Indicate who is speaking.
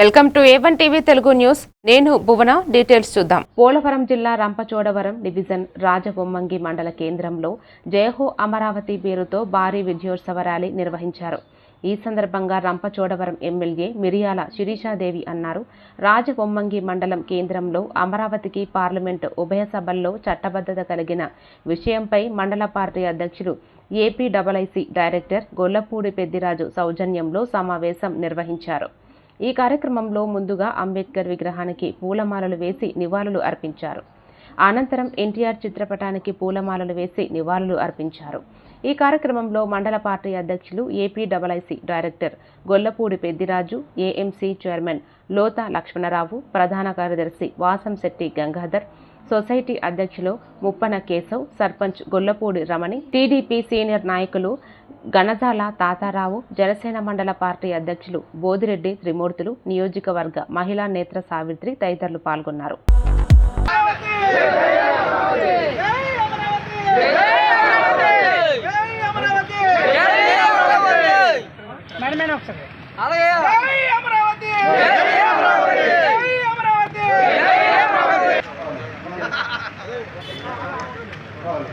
Speaker 1: Welcome to A1 TV Telugu news. నేను భువన. Details చూద్దాం. పోలవరం జిల్లా రంపచోడవరం డివిజన్ రాజబొమ్మంగి మండల కేంద్రంలో జయహో అమరావతి పేరుతో భారీ విజయోత్సవ ర్యాలీ నిర్వహించారు. ఈ సందర్భంగా రంపచోడవరం ఎమ్మెల్యే మిరియాల శిరీషాదేవి అన్నారు, రాజబొమ్మంగి మండలం కేంద్రంలో అమరావతికి పార్లమెంటు ఉభయ సభల్లో చట్టబద్ధత కలిగిన విషయంపై మండల పార్టీ అధ్యక్షులు APIIC డైరెక్టర్ గొల్లపూడి పెద్దిరాజు సౌజన్యంలో సమావేశం నిర్వహించారు. ఈ కార్యక్రమంలో ముందుగా అంబేద్కర్ విగ్రహానికి పూలమాలలు వేసి నివాళులు అర్పించారు. అనంతరం NTR చిత్రపటానికి పూలమాలలు వేసి నివాళులు అర్పించారు. ఈ కార్యక్రమంలో మండల పార్టీ అధ్యక్షులు APIIC director Gollapudi Peddiraju, AMC chairman Lota Lakshmanarao, ప్రధాన కార్యదర్శి వాసంశెట్టి గంగాధర్, సొసైటీ అధ్యక్షులు ముప్పన కేశవ్, సర్పంచ్ గొల్లపూడి రమణి, TDP సీనియర్ నాయకులు గణజాల తాతారావు, జనసేన మండల పార్టీ అధ్యక్షులు బోదిరెడ్డి త్రిమూర్తులు, నియోజకవర్గ మహిళా నేత్ర సావిత్రి తదితరులు పాల్గొన్నారు.